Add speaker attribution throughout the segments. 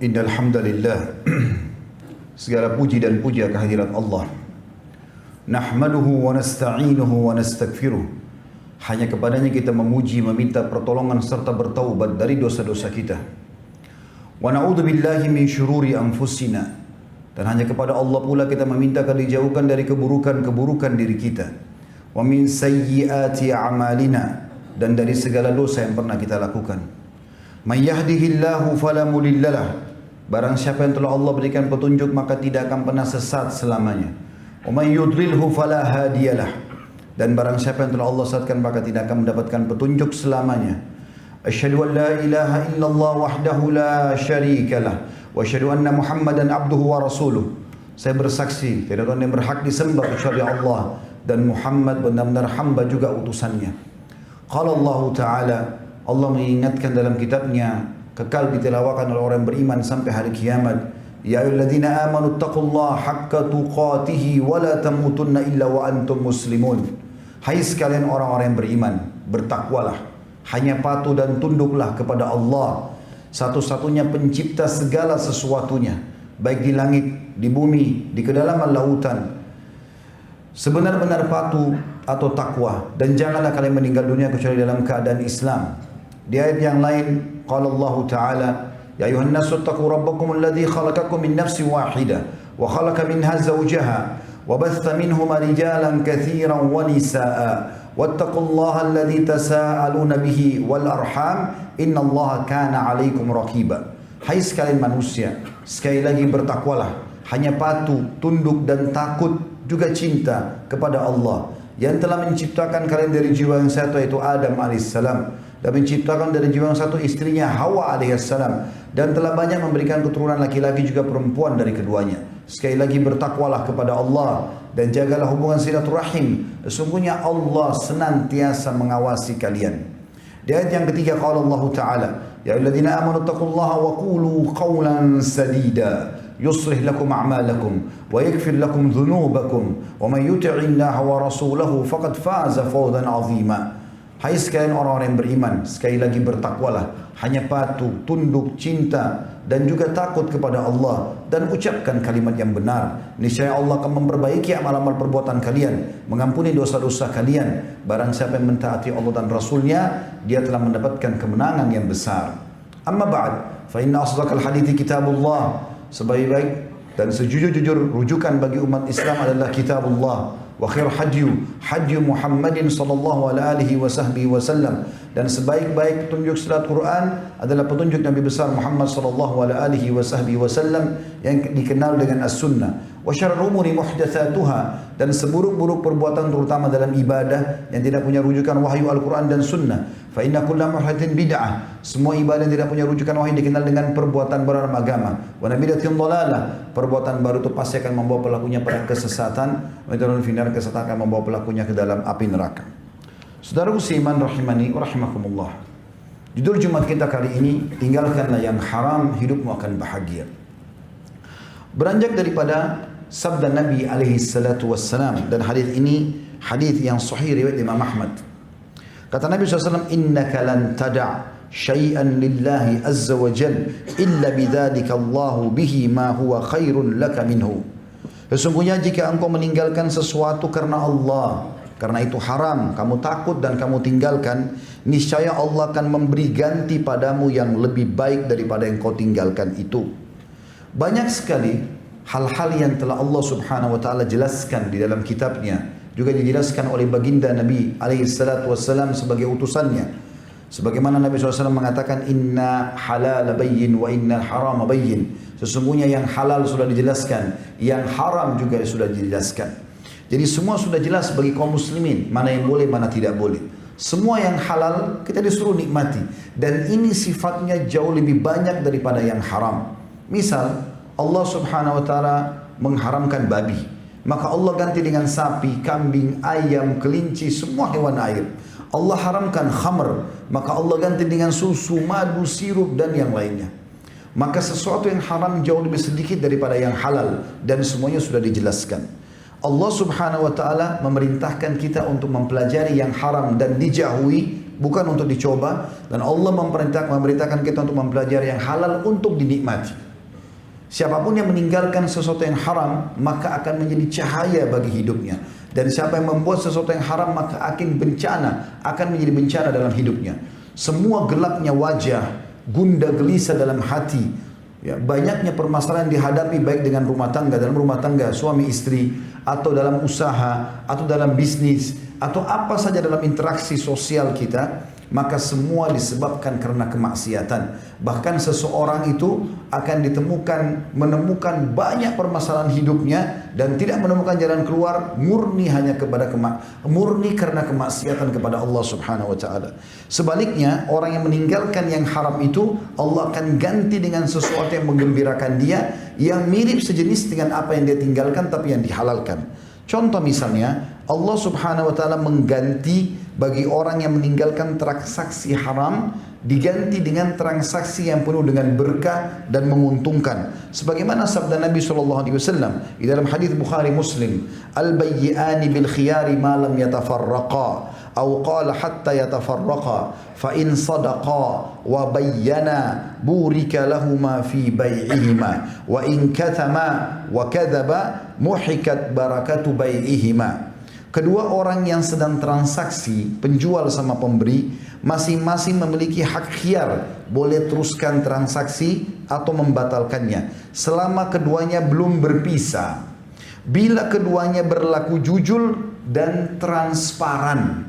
Speaker 1: Innal hamdalillah segala puji dan puja kehadirat Allah. Nahmaduhu wa nasta'inuhu wa nastaghfiruh. Hanya kepadanya kita memuji, meminta pertolongan serta bertaubat dari dosa-dosa kita. Wa na'udzu billahi min syururi anfusina. Dan hanya kepada Allah pula kita meminta agar dijauhkan dari keburukan-keburukan diri kita. Wa min sayyiati a'malina, dan dari segala dosa yang pernah kita lakukan. Man yahdihillahu fala mudhillalah. Barang siapa yang telah Allah berikan petunjuk maka tidak akan pernah sesat selamanya. Wa man yudlilhu fala hadiyalah. Dan barang siapa yang telah Allah sesatkan maka tidak akan mendapatkan petunjuk selamanya. Asyhadu an la ilaha illallah wahdahu la syarikalah wa asyhadu anna Muhammadan abduhu wa rasuluh. Saya bersaksi tidak ada yang berhak disembah kecuali Allah, dan Muhammad benar-benar hamba juga utusannya. Qala Allah Ta'ala, Allah mengingatkan dalam kitabnya, kekal ditelawakan oleh orang beriman sampai hari kiamat. Ya ayyuhalladzina amanu taqullaha haqqa tuqatih wa la tamutunna illa wa antum muslimun. Hai sekalian orang-orang yang beriman, bertakwalah, hanya patuh dan tunduklah kepada Allah, satu-satunya pencipta segala sesuatunya, baik di langit, di bumi, di kedalaman lautan. Sebenar-benar patuh atau takwa, dan janganlah kalian meninggal dunia kecuali dalam keadaan Islam. Di ayat yang lain, qala Allah Ta'ala, ya ayuhan nasu taqu rabbakum alladhi khalaqakum min nafsin wahidah wa khalaqa minha zawjaha wa batha minhuma rijalan katsiran wa nisaa wattaqullaha alladhi tasaaluna bihi wal arham innallaha kana 'alaikum raqiba. Hai sekalian manusia, sekali lagi bertakwalah, hanya patuh, tunduk dan takut, juga cinta kepada Allah yang telah menciptakan kalian dari jiwa yang satu, yaitu Adam alaihissalam, dan menciptakan dari jiwa yang satu istrinya Hawa alaihissalam, dan telah banyak memberikan keturunan laki-laki juga perempuan dari keduanya. Sekali lagi bertakwalah kepada Allah dan jagalah hubungan silaturahim. Sesungguhnya Allah senantiasa mengawasi kalian. Di ayat yang ketiga qala Allah Ta'ala, ya ayyuhalladzina amanu taqullaha wa qulu qawlan sadida yuslih lakum a'malakum wa yaghfir lakum dhunubakum wa man yuti'illaha wa rasulahu faqad faza fawzan 'azima. Hai sekalian orang-orang yang beriman, sekali lagi bertakwalah, hanya patuh, tunduk, cinta dan juga takut kepada Allah, dan ucapkan kalimat yang benar. Niscaya Allah akan memperbaiki amal-amal perbuatan kalian, mengampuni dosa-dosa kalian. Barang siapa yang mentaati Allah dan Rasulnya, dia telah mendapatkan kemenangan yang besar. Amma ba'd, fa inna asdaqal hadithi kitabullah. Sebaik-baik dan sejujur-jujur rujukan bagi umat Islam adalah kitabullah. Wa khair hadyu Muhammadin sallallahu alaihi wasallam, dan sebaik-baik petunjuk setelah Quran adalah petunjuk Nabi besar Muhammad sallallahu alaihi wasallam yang dikenal dengan as-sunnah. Wa syarrul umuri muhdatsatuha, dan seburuk-buruk perbuatan terutama dalam ibadah yang tidak punya rujukan wahyu Al-Quran dan sunnah. Fa inna kulla muhdatsin bid'ah, semua ibadah yang tidak punya rujukan wahyu dikenal dengan perbuatan baru dalam agama. Wa nabidatin dhalalah, perbuatan baru itu pasti akan membawa pelakunya pada kesesatan. Wa finar, kesesatan akan membawa pelakunya ke dalam api neraka. Saudaraku seiman rahimani wa rahimakumullah. Judul Jumat kita kali ini, tinggalkanlah yang haram, hidupmu akan bahagia. Beranjak daripada sabda Nabi alaihi salatu wassalam, dan hadis ini hadis yang sahih riwayat Imam Ahmad. Kata Nabi SAW, innaka lan tada' syai'an lillahi azza wa jal illa bidzalika Allahu bihi ma huwa khairun laka minhu. Sesungguhnya jika engkau meninggalkan sesuatu karena Allah, karena itu haram, kamu takut dan kamu tinggalkan, niscaya Allah akan memberi ganti padamu yang lebih baik daripada yang kau tinggalkan itu. Banyak sekali hal-hal yang telah Allah subhanahu wa ta'ala jelaskan di dalam kitabnya, juga dijelaskan oleh baginda Nabi alaihi salatu wassalam sebagai utusannya. Sebagaimana Nabi SAW mengatakan, inna halal bayyin wa inna haram bayyin. Sesungguhnya yang halal sudah dijelaskan, yang haram juga sudah dijelaskan. Jadi semua sudah jelas bagi kaum muslimin, mana yang boleh, mana tidak boleh. Semua yang halal kita disuruh nikmati, dan ini sifatnya jauh lebih banyak daripada yang haram. Misal Allah subhanahu wa ta'ala mengharamkan babi, maka Allah ganti dengan sapi, kambing, ayam, kelinci, semua hewan air. Allah haramkan khamr, maka Allah ganti dengan susu, madu, sirup dan yang lainnya. Maka sesuatu yang haram jauh lebih sedikit daripada yang halal, dan semuanya sudah dijelaskan. Allah subhanahu wa ta'ala memerintahkan kita untuk mempelajari yang haram dan dijauhi, bukan untuk dicoba. Dan Allah memerintahkan kita untuk mempelajari yang halal untuk dinikmati. Siapapun yang meninggalkan sesuatu yang haram, maka akan menjadi cahaya bagi hidupnya. Dan siapa yang membuat sesuatu yang haram, maka akan menjadi bencana dalam hidupnya. Semua gelapnya wajah, gundah gelisah dalam hati, ya, banyaknya permasalahan dihadapi baik dengan dalam rumah tangga suami istri, atau dalam usaha, atau dalam bisnis, atau apa saja dalam interaksi sosial kita, maka semua disebabkan karena kemaksiatan. Bahkan seseorang itu akan menemukan banyak permasalahan hidupnya dan tidak menemukan jalan keluar murni karena kemaksiatan kepada Allah Subhanahu wa taala. Sebaliknya, orang yang meninggalkan yang haram itu, Allah akan ganti dengan sesuatu yang menggembirakan dia, yang mirip sejenis dengan apa yang dia tinggalkan tapi yang dihalalkan. Contoh misalnya, Allah Subhanahu wa taala mengganti bagi orang yang meninggalkan transaksi haram, diganti dengan transaksi yang penuh dengan berkah dan menguntungkan. Sebagaimana sabda Nabi SAW di dalam hadis Bukhari Muslim, al-bayyi'ani bil khiyari ma lam yatafarraqa, atau qala hatta yatafarraqa, fa in sadaqa wa bayyana burika lahuma fi bai'ihima, wa in kathama wa kadzaba muhikat barakatu bai'ihima. Kedua orang yang sedang transaksi, penjual sama pemberi, masing-masing memiliki hak khiyar, boleh teruskan transaksi atau membatalkannya selama keduanya belum berpisah. Bila keduanya berlaku jujur dan transparan.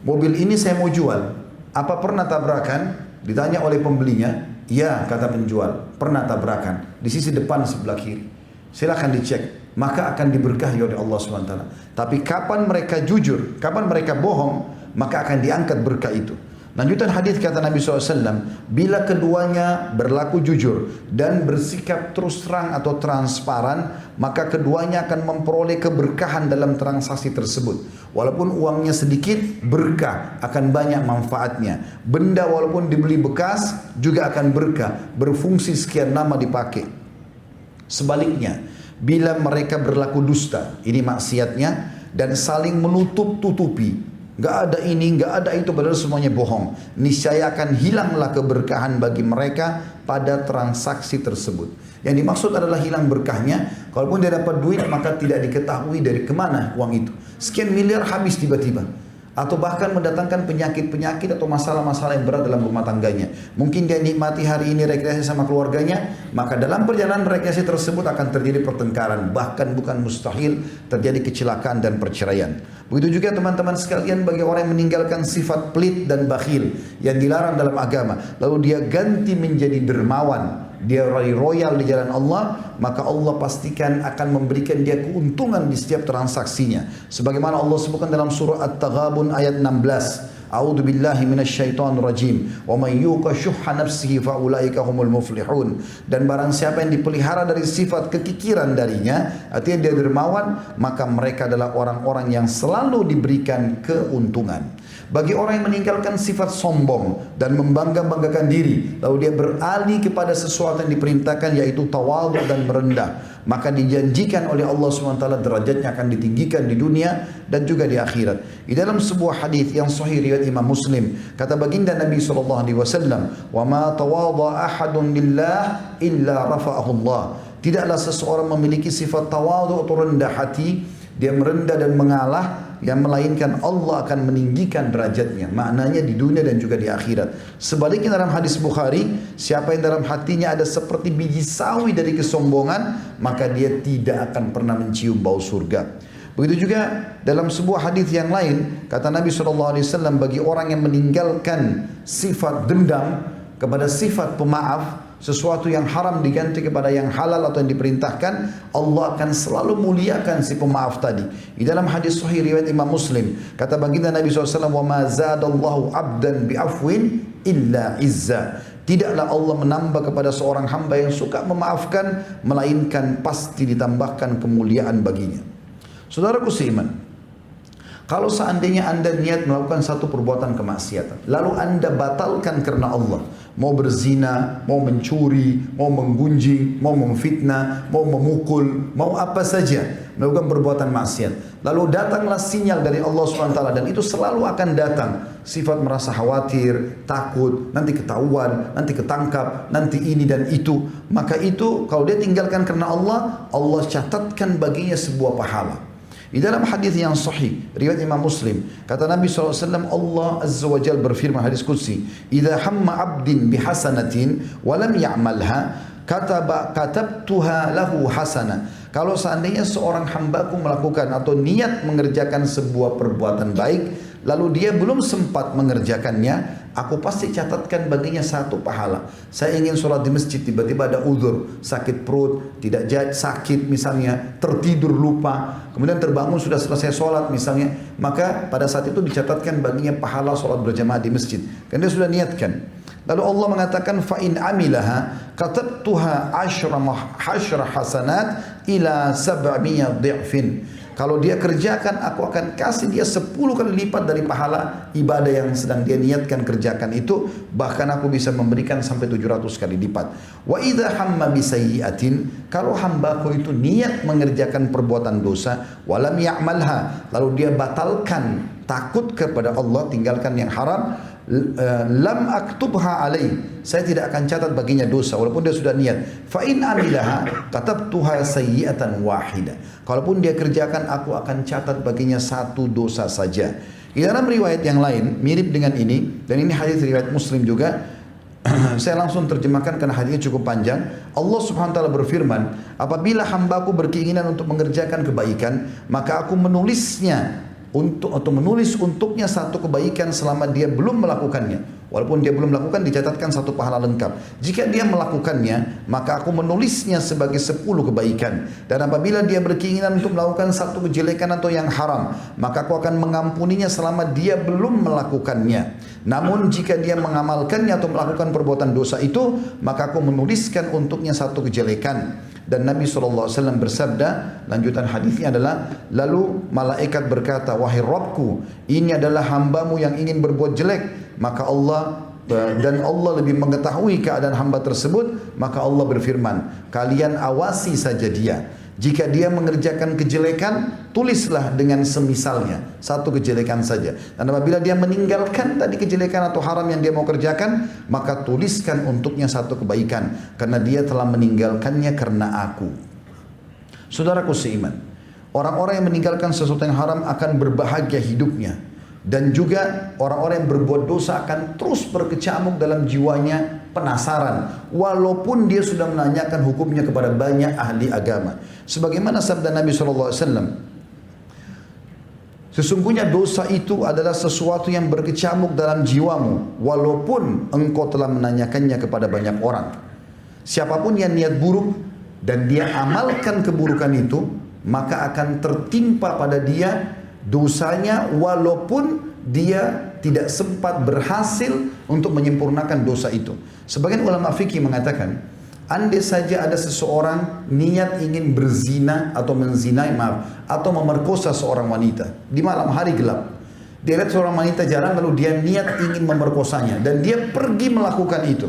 Speaker 1: Mobil ini saya mau jual, apa pernah tabrakan? Ditanya oleh pembelinya, ya, kata penjual, pernah tabrakan di sisi depan sebelah kiri. Silakan dicek, maka akan diberkahi oleh Allah SWT. Tapi kapan mereka jujur, kapan mereka bohong, maka akan diangkat berkah itu. Lanjutan hadis kata Nabi SAW, bila keduanya berlaku jujur dan bersikap terus terang atau transparan, maka keduanya akan memperoleh keberkahan dalam transaksi tersebut. Walaupun uangnya sedikit, berkah, akan banyak manfaatnya. Benda walaupun dibeli bekas, juga akan berkah, berfungsi sekian lama dipakai. Sebaliknya, bila mereka berlaku dusta, ini maksiatnya, dan saling menutup-tutupi, nggak ada ini, nggak ada itu, padahal semuanya bohong, niscaya akan hilanglah keberkahan bagi mereka pada transaksi tersebut. Yang dimaksud adalah hilang berkahnya, kalaupun dia dapat duit maka tidak diketahui dari kemana uang itu. Sekian miliar habis tiba-tiba. Atau bahkan mendatangkan penyakit-penyakit atau masalah-masalah yang berat dalam rumah tangganya. Mungkin dia nikmati hari ini rekreasi sama keluarganya, maka dalam perjalanan rekreasi tersebut akan terjadi pertengkaran, bahkan bukan mustahil terjadi kecelakaan dan perceraian. Begitu juga teman-teman sekalian, bagi orang yang meninggalkan sifat pelit dan bakhil yang dilarang dalam agama, lalu dia ganti menjadi dermawan, dia royal di jalan Allah, maka Allah pastikan akan memberikan dia keuntungan di setiap transaksinya. Sebagaimana Allah sebutkan dalam surah At-Taghabun ayat 16, A'udzu billahi minasyaitonir rajim, wa may yuqa syuhha nafsihi fa ulaika humul muflihun. Dan barang siapa yang dipelihara dari sifat kekikiran darinya, artinya dia dermawan, maka mereka adalah orang-orang yang selalu diberikan keuntungan. Bagi orang yang meninggalkan sifat sombong dan membangga-banggakan diri, lalu dia beralih kepada sesuatu yang diperintahkan, yaitu tawadhu dan merendah, maka dijanjikan oleh Allah SWT derajatnya akan ditinggikan di dunia dan juga di akhirat. Di dalam sebuah hadis yang sahih riwayat Imam Muslim, kata baginda Nabi SAW, "Wa ma tawadha ahadun lillah illa rafa'ahu Allah." Tidaklah seseorang memiliki sifat tawadhu atau rendah hati, dia merendah dan mengalah, yang melainkan Allah akan meninggikan derajatnya, maknanya di dunia dan juga di akhirat. Sebaliknya dalam hadis Bukhari, siapa yang dalam hatinya ada seperti biji sawi dari kesombongan, maka dia tidak akan pernah mencium bau surga. Begitu juga dalam sebuah hadis yang lain, kata Nabi SAW, bagi orang yang meninggalkan sifat dendam kepada sifat pemaaf, sesuatu yang haram diganti kepada yang halal atau yang diperintahkan, Allah akan selalu muliakan si pemaaf tadi. Di dalam hadis sahih riwayat Imam Muslim, kata baginda Nabi SAW, "Wa ma zadallahu abdan bi'afwin illa izza." Tidaklah Allah menambah kepada seorang hamba yang suka memaafkan, melainkan pasti ditambahkan kemuliaan baginya. Saudaraku seiman, kalau seandainya anda niat melakukan satu perbuatan kemaksiatan, lalu anda batalkan karena Allah, mau berzina, mau mencuri, mau menggunjing, mau memfitnah, mau memukul, mau apa saja, melakukan perbuatan maksiat. Lalu datanglah sinyal dari Allah SWT, dan itu selalu akan datang. Sifat merasa khawatir, takut, nanti ketahuan, nanti ketangkap, nanti ini dan itu. Maka itu kalau dia tinggalkan karena Allah, Allah catatkan baginya sebuah pahala. Di dalam hadis yang sahih, riwayat Imam Muslim, kata Nabi SAW, Allah Azza wa Jal berfirman hadis qudsi, "Idza hamma 'abdin bihasanatin wa lam ya'malha, katabtuha lahu hasanah." Kalau seandainya seorang hambaku melakukan atau niat mengerjakan sebuah perbuatan baik, lalu dia belum sempat mengerjakannya, aku pasti catatkan baginya satu pahala. Saya ingin sholat di masjid, tiba-tiba ada uzur, sakit perut, tidak sakit misalnya, tertidur lupa, kemudian terbangun sudah selesai sholat misalnya, maka pada saat itu dicatatkan baginya pahala sholat berjamaah di masjid, karena dia sudah niatkan. Lalu Allah mengatakan, fa in amilaha katabtuha asyra hasanat ila 700 dhi'fin. Kalau dia kerjakan, aku akan kasih dia 10 kali lipat dari pahala ibadah yang sedang dia niatkan kerjakan itu. Bahkan aku bisa memberikan sampai 700 kali lipat. Wa idza hamma bisayyi'atin, kalau hambaku itu niat mengerjakan perbuatan dosa, walam ya'malha, lalu dia batalkan, takut kepada Allah, tinggalkan yang haram, lam aktubha alaih, saya tidak akan catat baginya dosa walaupun dia sudah niat. Fa in amilaha katabtuha sayyi'atan wahida, kalaupun dia kerjakan, aku akan catat baginya satu dosa saja. Di dalam riwayat yang lain mirip dengan ini, dan ini hadis riwayat Muslim juga. Saya langsung terjemahkan karena hadisnya cukup panjang. Allah Subhanahu wa taala berfirman, apabila hambaku berkeinginan untuk mengerjakan kebaikan, maka aku menulisnya atau menulis untuknya satu kebaikan selama dia belum melakukannya. Walaupun dia belum melakukan, dicatatkan satu pahala lengkap. Jika dia melakukannya, maka aku menulisnya sebagai 10 kebaikan. Dan apabila dia berkeinginan untuk melakukan satu kejelekan atau yang haram, maka aku akan mengampuninya selama dia belum melakukannya. Namun jika dia mengamalkannya atau melakukan perbuatan dosa itu, maka aku menuliskan untuknya satu kejelekan. Dan Nabi SAW bersabda, lanjutan hadisnya adalah, lalu malaikat berkata, wahai Rabbku, ini adalah hambamu yang ingin berbuat jelek. Maka Allah, dan Allah lebih mengetahui keadaan hamba tersebut, maka Allah berfirman, kalian awasi saja dia. Jika dia mengerjakan kejelekan, tulislah dengan semisalnya, satu kejelekan saja. Dan apabila dia meninggalkan tadi kejelekan atau haram yang dia mau kerjakan, maka tuliskan untuknya satu kebaikan, karena dia telah meninggalkannya karena aku. Saudaraku seiman, orang-orang yang meninggalkan sesuatu yang haram akan berbahagia hidupnya. Dan juga orang-orang yang berbuat dosa akan terus berkecamuk dalam jiwanya, penasaran, walaupun dia sudah menanyakan hukumnya kepada banyak ahli agama. Sebagaimana sabda Nabi SAW, sesungguhnya dosa itu adalah sesuatu yang berkecamuk dalam jiwamu, walaupun engkau telah menanyakannya kepada banyak orang. Siapapun yang niat buruk dan dia amalkan keburukan itu, maka akan tertimpa pada dia dosanya, walaupun dia tidak sempat berhasil untuk menyempurnakan dosa itu. Sebagian ulama fikih mengatakan, andai saja ada seseorang niat ingin berzina atau menzinai, atau memerkosa seorang wanita di malam hari gelap, dia lihat seorang wanita jalan, lalu dia niat ingin memerkosanya, dan dia pergi melakukan itu.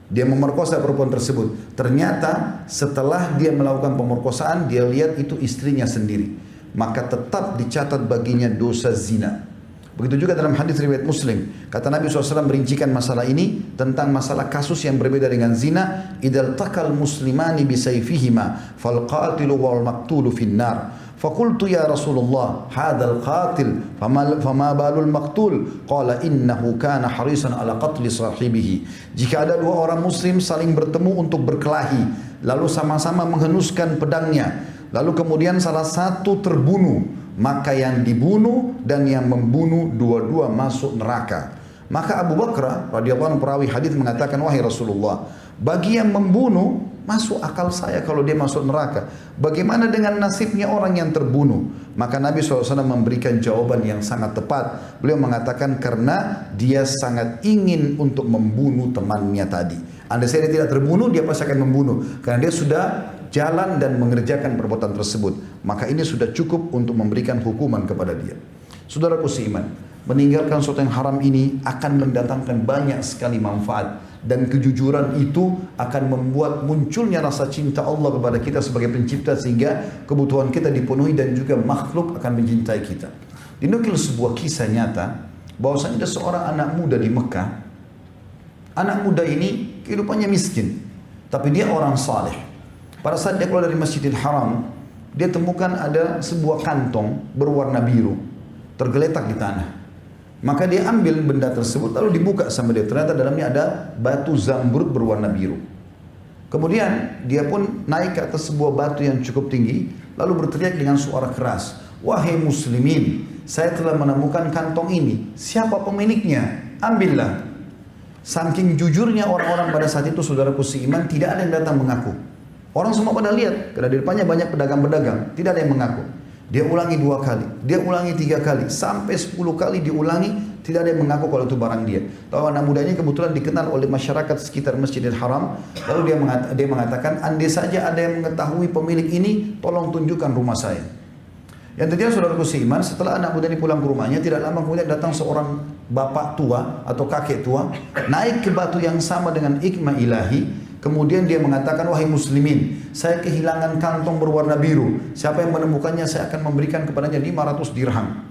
Speaker 1: Dia memerkosa perempuan tersebut. Ternyata setelah dia melakukan pemerkosaan, dia lihat itu istrinya sendiri, maka tetap dicatat baginya dosa zina. Begitu juga dalam hadis riwayat Muslim, kata Nabi SAW merincikan masalah ini tentang masalah kasus yang berbeda dengan zina. Idzal taqal muslimani bisayfihima fal qatilu wal maqtulu finnar. Fakultu ya Rasulullah, hadzal qatil fama balul maqtul? Qala innahu kana harisan ala qatli sahibihi. Jika ada dua orang muslim saling bertemu untuk berkelahi, lalu sama-sama menghenuskan pedangnya, lalu kemudian salah satu terbunuh, maka yang dibunuh dan yang membunuh dua-dua masuk neraka. Maka Abu Bakar radhiyallahu anhu perawi hadis mengatakan, wahai Rasulullah, bagi yang membunuh masuk akal saya kalau dia masuk neraka. Bagaimana dengan nasibnya orang yang terbunuh? Maka Nabi SAW memberikan jawaban yang sangat tepat. Beliau mengatakan karena dia sangat ingin untuk membunuh temannya tadi. Andai saya tidak terbunuh, dia pasti akan membunuh, karena dia sudah jalan dan mengerjakan perbuatan tersebut. Maka ini sudah cukup untuk memberikan hukuman kepada dia. Saudaraku seiman, meninggalkan sesuatu yang haram ini akan mendatangkan banyak sekali manfaat. Dan kejujuran itu akan membuat munculnya rasa cinta Allah kepada kita sebagai pencipta, sehingga kebutuhan kita dipenuhi dan juga makhluk akan mencintai kita. Dinukil sebuah kisah nyata bahwasanya ada seorang anak muda di Mekah. Anak muda ini kehidupannya miskin, tapi dia orang saleh. Pada saat dia keluar dari Masjidil Haram, dia temukan ada sebuah kantong berwarna biru tergeletak di tanah. Maka dia ambil benda tersebut lalu dibuka sama dia. Ternyata dalamnya ada batu zamrud berwarna biru. Kemudian dia pun naik ke atas sebuah batu yang cukup tinggi lalu berteriak dengan suara keras, "Wahai muslimin, saya telah menemukan kantong ini. Siapa pemiliknya? Ambillah." Saking jujurnya orang-orang pada saat itu, saudaraku seiman, tidak ada yang datang mengaku. Orang semua pada lihat, karena di depannya banyak pedagang-pedagang, tidak ada yang mengaku. Dia ulangi 2 kali, dia ulangi 3 kali, sampai 10 kali diulangi, tidak ada yang mengaku kalau itu barang dia. Tahu anak muda ini kebetulan dikenal oleh masyarakat sekitar Masjidil Haram, lalu dia mengatakan, andai saja ada yang mengetahui pemilik ini, tolong tunjukkan rumah saya. Yang terjadi, saudaraku seiman, setelah anak muda ini pulang ke rumahnya, tidak lama kemudian datang seorang bapak tua atau kakek tua, naik ke batu yang sama dengan hikmah ilahi. Kemudian dia mengatakan, "Wahai muslimin, saya kehilangan kantong berwarna biru. Siapa yang menemukannya, saya akan memberikan kepadanya 500 dirham."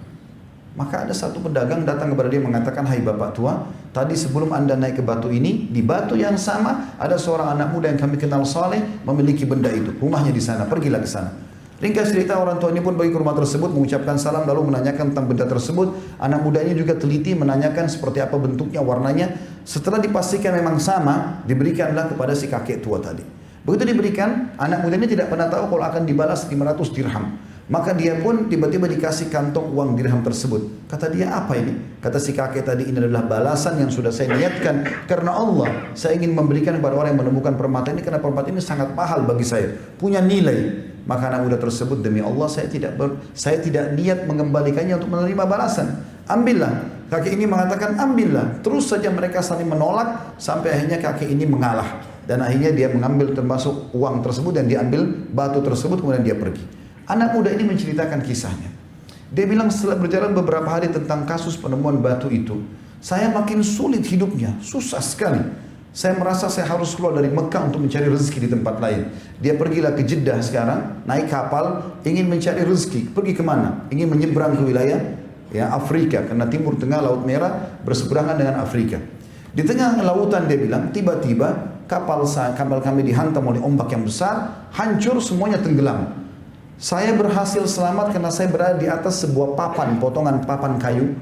Speaker 1: Maka ada satu pedagang datang kepada dia mengatakan, "Hai bapak tua, tadi sebelum anda naik ke batu ini, di batu yang sama ada seorang anak muda yang kami kenal saleh memiliki benda itu. Rumahnya di sana, pergilah ke sana." Ringkas cerita, orang tua ini pun pergi ke rumah tersebut, mengucapkan salam lalu menanyakan tentang benda tersebut. Anak mudanya juga teliti menanyakan seperti apa bentuknya, warnanya. Setelah dipastikan memang sama, diberikanlah kepada si kakek tua tadi. Begitu diberikan, anak mudanya tidak pernah tahu kalau akan dibalas 500 dirham. Maka dia pun tiba-tiba dikasih kantong uang dirham tersebut. Kata dia, "Apa ini?" Kata si kakek tadi, "Ini adalah balasan yang sudah saya niatkan karena Allah. Saya ingin memberikan kepada orang yang menemukan permata ini karena permata ini sangat mahal bagi saya, punya nilai." Maka anak muda tersebut, "Demi Allah saya tidak niat mengembalikannya untuk menerima balasan. Ambillah." Kakek ini mengatakan, "Ambillah." Terus saja mereka saling menolak sampai akhirnya kakek ini mengalah. Dan akhirnya dia mengambil termasuk uang tersebut dan diambil batu tersebut, kemudian dia pergi. Anak muda ini menceritakan kisahnya. Dia bilang setelah berjalan beberapa hari tentang kasus penemuan batu itu, saya makin sulit hidupnya, susah sekali. Saya merasa saya harus keluar dari Mekah untuk mencari rezeki di tempat lain. Dia pergilah ke Jeddah sekarang, naik kapal, ingin mencari rezeki. Pergi kemana? Ingin menyeberang ke wilayah Afrika, karena Timur Tengah Laut Merah berseberangan dengan Afrika. Di tengah lautan dia bilang, tiba-tiba kapal kami dihantam oleh ombak yang besar, hancur, semuanya tenggelam. Saya berhasil selamat karena saya berada di atas sebuah papan, potongan papan kayu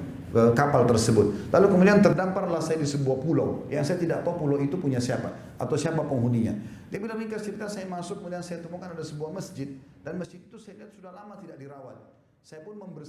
Speaker 1: kapal tersebut. Lalu kemudian terdamparlah saya di sebuah pulau yang saya tidak tahu pulau itu punya siapa atau siapa penghuninya. Dia bilang, ringkas cerita, saya masuk, kemudian saya temukan ada sebuah masjid, dan masjid itu saya lihat sudah lama tidak dirawat. Saya pun membersihkan